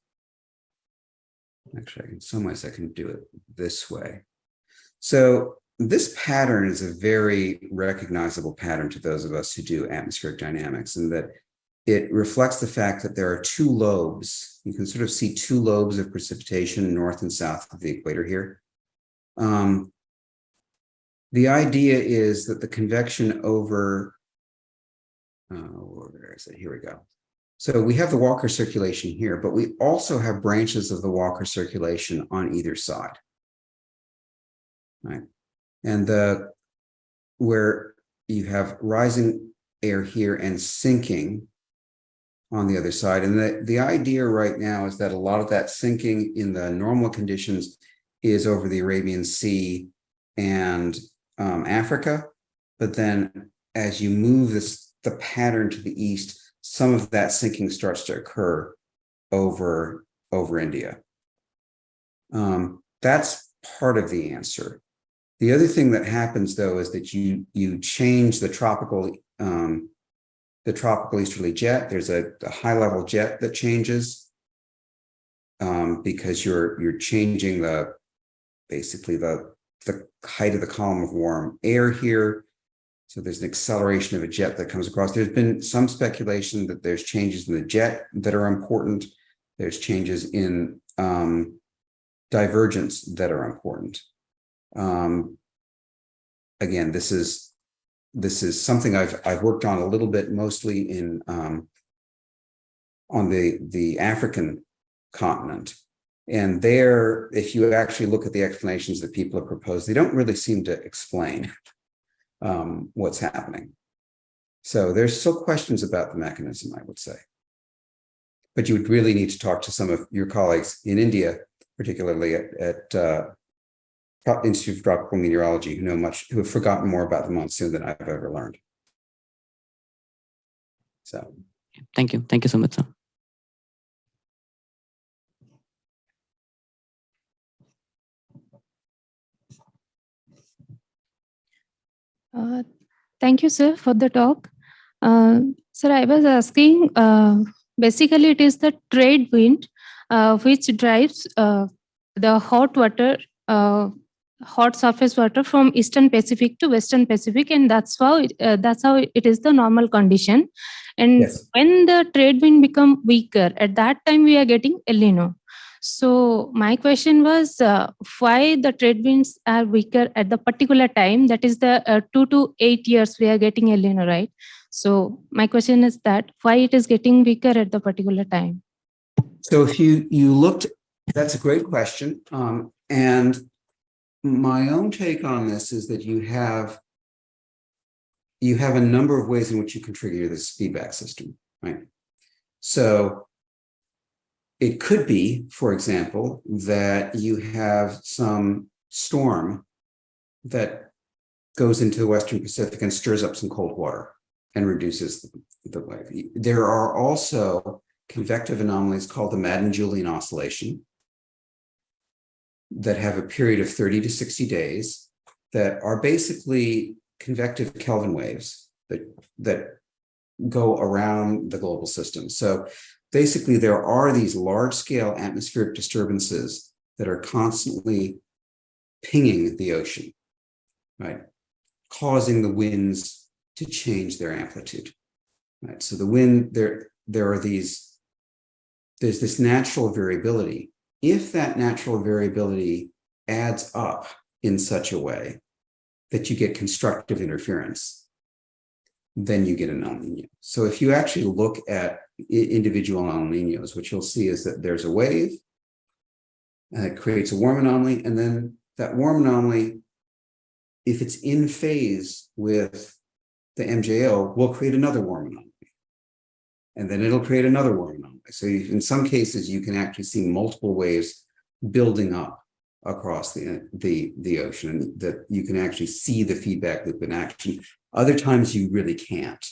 actually, in some ways I can do it this way. So this pattern is a very recognizable pattern to those of us who do atmospheric dynamics, in that it reflects the fact that there are two lobes. You can sort of see two lobes of precipitation north and south of the equator here. The idea is that the convection over, where is it? Here we go. So we have the Walker circulation here, but we also have branches of the Walker circulation on either side, right? And where you have rising air here and sinking on the other side. And the idea right now is that a lot of that sinking in the normal conditions is over the Arabian Sea and Africa. But then as you move the pattern to the east, some of that sinking starts to occur over India. That's part of the answer. The other thing that happens, though, is that you change the tropical easterly jet. There's a high-level jet that changes because you're changing basically the height of the column of warm air here. So there's an acceleration of a jet that comes across. There's been some speculation that there's changes in the jet that are important. There's changes in divergence that are important. Again, this is something I've worked on a little bit, mostly in on the African continent. And there, if you actually look at the explanations that people have proposed, they don't really seem to explain what's happening. So there's still questions about the mechanism, I would say. But you would really need to talk to some of your colleagues in India, particularly at Institute of Tropical Meteorology, who have forgotten more about the monsoon than I've ever learned. So, thank you so much, sir. Thank you, sir, for the talk. Sir, I was asking, basically it is the trade wind which drives the hot surface water from Eastern Pacific to Western Pacific, and that's how it is the normal condition. And yes. When the trade wind become weaker, at that time we are getting El Nino. So my question was why the trade winds are weaker at the particular time, that is the 2 to 8 years we are getting El Nino, right? So my question is that why it is getting weaker at the particular time? So if you looked, that's a great question. And my own take on this is that you have a number of ways in which you can trigger this feedback system, right? So it could be, for example, that you have some storm that goes into the Western Pacific and stirs up some cold water and reduces the wave. There are also convective anomalies called the Madden-Julian oscillation that have a period of 30 to 60 days that are basically convective Kelvin waves that go around the global system. So basically, there are these large-scale atmospheric disturbances that are constantly pinging the ocean, right? Causing the winds to change their amplitude, right? So the wind, there's this natural variability. If that natural variability adds up in such a way that you get constructive interference, then you get an El Nino. So if you actually look at individual El Ninos, what you'll see is that there's a wave and it creates a warm anomaly, and then that warm anomaly, if it's in phase with the MJO, will create another warm anomaly. And then it'll create another warm anomaly. So in some cases, you can actually see multiple waves building up across the ocean, and that you can actually see the feedback loop in action. Other times you really can't.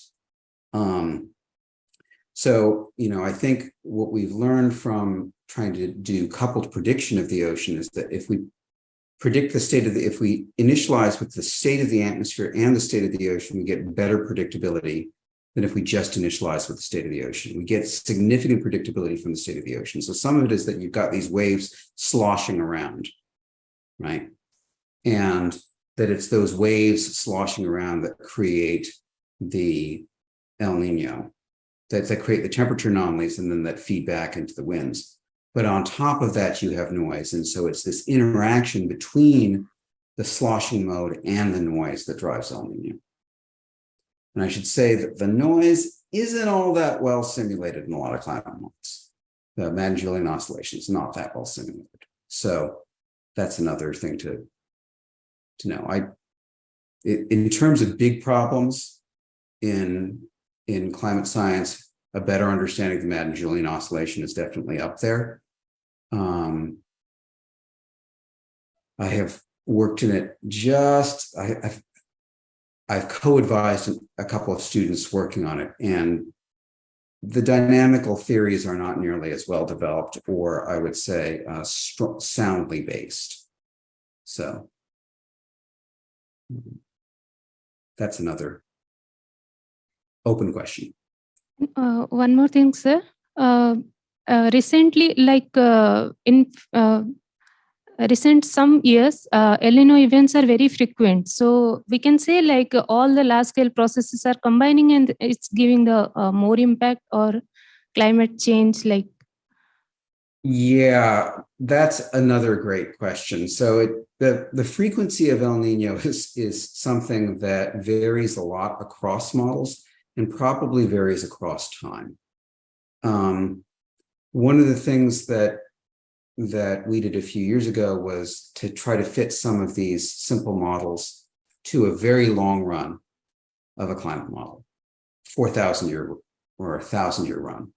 So, I think what we've learned from trying to do coupled prediction of the ocean is that if we predict the state of if we initialize with the state of the atmosphere and the state of the ocean, we get better predictability than if we just initialize with the state of the ocean. We get significant predictability from the state of the ocean. So some of it is that you've got these waves sloshing around, right? And that it's those waves sloshing around that create the El Nino, that create the temperature anomalies and then that feed back into the winds. But on top of that, you have noise. And so it's this interaction between the sloshing mode and the noise that drives El Nino. And I should say that the noise isn't all that well simulated in a lot of climate models. The Madden-Julian oscillation is not that well simulated. So that's another thing to know. In terms of big problems in climate science, a better understanding of the Madden-Julian oscillation is definitely up there. I have worked in it I've co-advised a couple of students working on it, and the dynamical theories are not nearly as well developed, or I would say soundly based. So that's another open question. One more thing, sir. Recently, like recent some years, El Nino events are very frequent. So we can say like all the large scale processes are combining and it's giving the more impact, or climate change like. Yeah, that's another great question. So the frequency of El Nino is something that varies a lot across models and probably varies across time. One of the things that we did a few years ago was to try to fit some of these simple models to a very long run of a climate model, 4,000 year or 1,000 year run.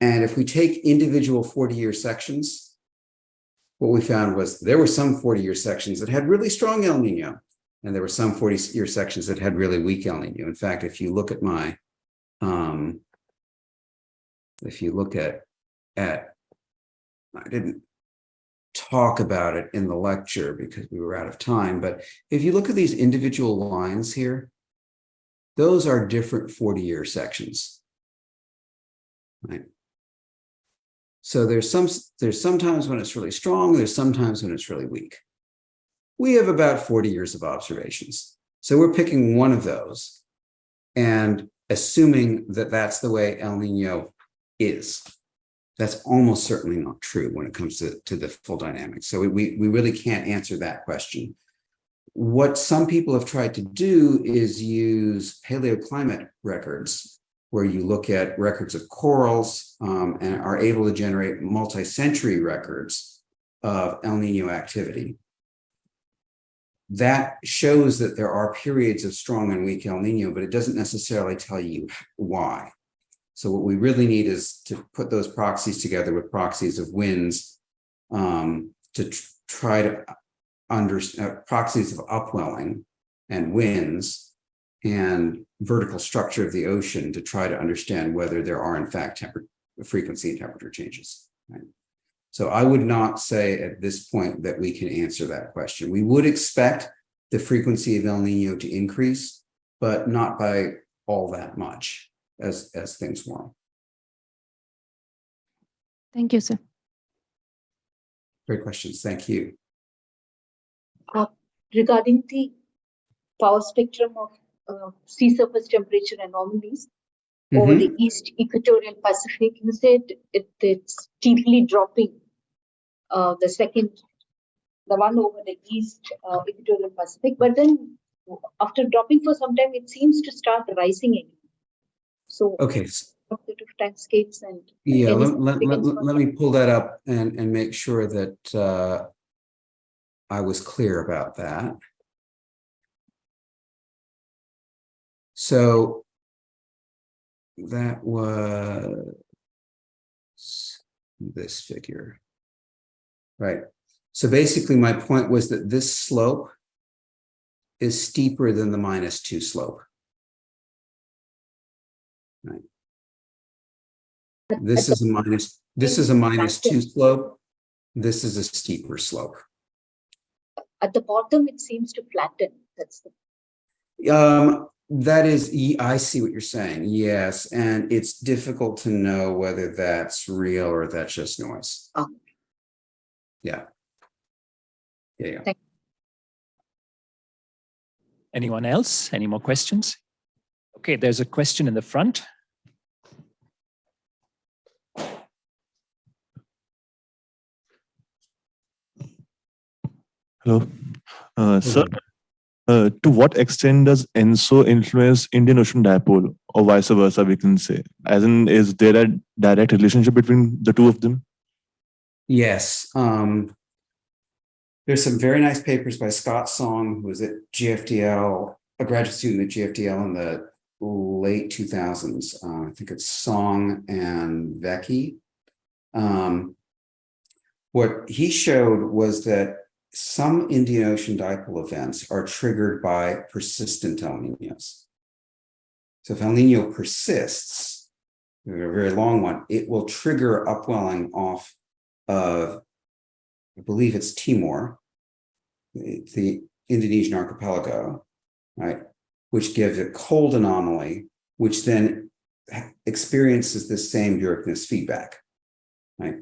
And if we take individual 40-year sections, what we found was there were some 40-year sections that had really strong El Nino, and there were some 40-year sections that had really weak El Nino. In fact, if you look at my, I didn't talk about it in the lecture because we were out of time, but if you look at these individual lines here, those are different 40-year sections, right? So there's sometimes when it's really strong, there's sometimes when it's really weak. We have about 40 years of observations. So we're picking one of those and assuming that that's the way El Nino is. That's almost certainly not true when it comes to the full dynamics. So we really can't answer that question. What some people have tried to do is use paleoclimate records, where you look at records of corals and are able to generate multi-century records of El Nino activity. That shows that there are periods of strong and weak El Nino, but it doesn't necessarily tell you why. So what we really need is to put those proxies together with proxies of winds to try to understand proxies of upwelling and winds and vertical structure of the ocean to try to understand whether there are in fact frequency and temperature changes. Right? So I would not say at this point that we can answer that question. We would expect the frequency of El Nino to increase, but not by all that much as things warm. Thank you, sir. Great questions. Thank you. Regarding the power spectrum of sea surface temperature anomalies over the East Equatorial Pacific, you said it's steadily dropping. The one over the East Equatorial Pacific, but then after dropping for some time, it seems to start rising again. So okay. A bit of time scales and yeah, let me pull that up and make sure that I was clear about that. So that was this figure, right? So basically my point was that this slope is steeper than the -2 slope. Right. This is a -2 slope. This is a steeper slope. At the bottom, it seems to flatten. That's the. That is, I see what you're saying. Yes, and it's difficult to know whether that's real or that's just noise. Oh. Yeah. Yeah. Thank you. Anyone else? Any more questions? Okay, there's a question in the front. Hello. Sir, to what extent does ENSO influence Indian Ocean Dipole, or vice versa, we can say? As in, is there a direct relationship between the two of them? Yes. There's some very nice papers by Scott Song, who was at GFDL, a graduate student at GFDL in the late 2000s. I think it's Song and Vecchi. What he showed was that some Indian Ocean dipole events are triggered by persistent El Niños. So if El Niño persists, a very long one, it will trigger upwelling off of, I believe it's Timor, the Indonesian archipelago, right? Which gives a cold anomaly, which then experiences the same Bjerknes feedback, right?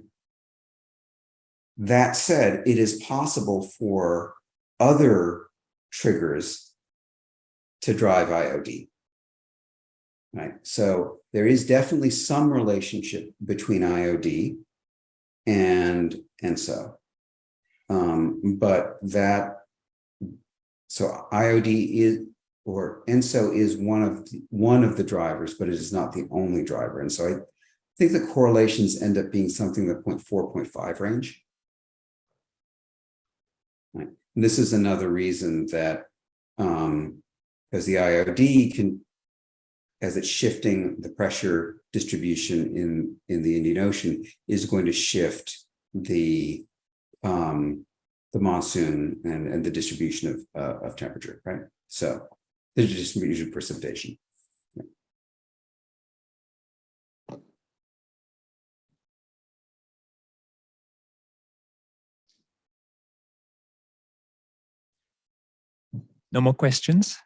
That said, it is possible for other triggers to drive IOD. Right. So there is definitely some relationship between IOD and ENSO. But that, so IOD is, or ENSO is one of the drivers, but it is not the only driver. And so I think the correlations end up being something in the 0.4, 0.5 range. Right. And this is another reason that as the IOD can, as it's shifting the pressure distribution in the Indian Ocean, is going to shift the monsoon and the distribution of temperature, right? So the distribution of precipitation. No more questions?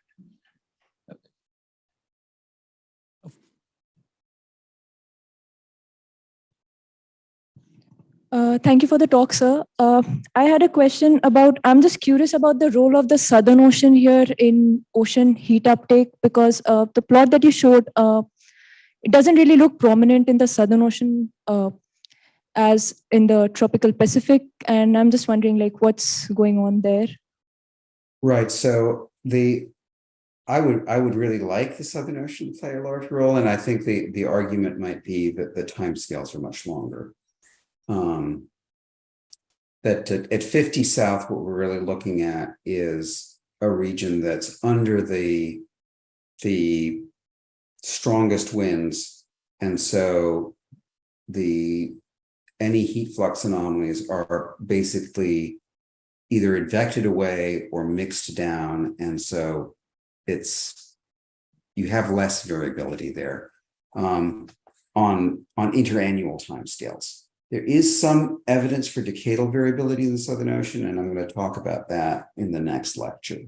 Thank you for the talk, sir. I had a question about, I'm just curious about the role of the Southern Ocean here in ocean heat uptake, because the plot that you showed, it doesn't really look prominent in the Southern Ocean as in the tropical Pacific. And I'm just wondering, like, what's going on there? Right. So I would really like the Southern Ocean to play a large role. And I think the argument might be that the timescales are much longer. That at 50 South, what we're really looking at is a region that's under the strongest winds. And so any heat flux anomalies are basically either advected away or mixed down. And so you have less variability there on interannual timescales. There is some evidence for decadal variability in the Southern Ocean, and I'm going to talk about that in the next lecture.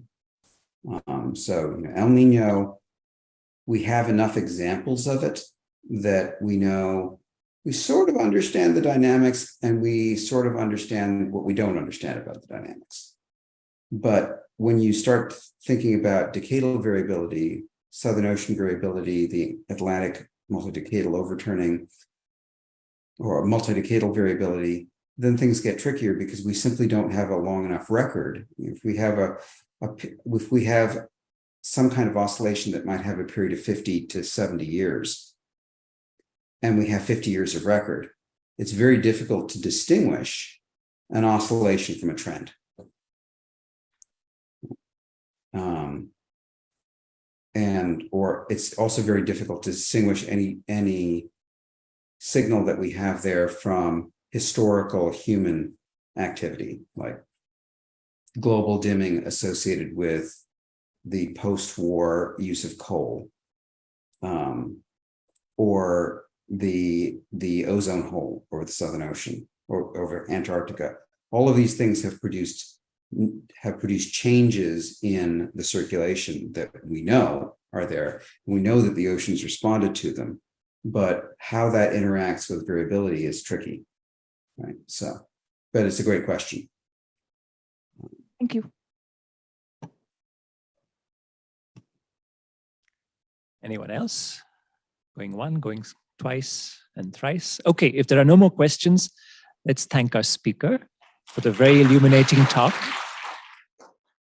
So El Nino, we have enough examples of it that we know, we sort of understand the dynamics, and we sort of understand what we don't understand about the dynamics. But when you start thinking about decadal variability, Southern Ocean variability, the Atlantic multidecadal overturning, or multidecadal variability, then things get trickier because we simply don't have a long enough record. If we have some kind of oscillation that might have a period of 50 to 70 years, and we have 50 years of record, it's very difficult to distinguish an oscillation from a trend. Or it's also very difficult to distinguish any signal that we have there from historical human activity, like global dimming associated with the post-war use of coal, or the ozone hole over the Southern Ocean or over Antarctica. All of these things have produced changes in the circulation that we know are there. We know that the oceans responded to them, but how that interacts with variability is tricky, right? So, but it's a great question. Thank you. Anyone else? Going one, going twice and thrice. Okay, if there are no more questions, let's thank our speaker for the very illuminating talk.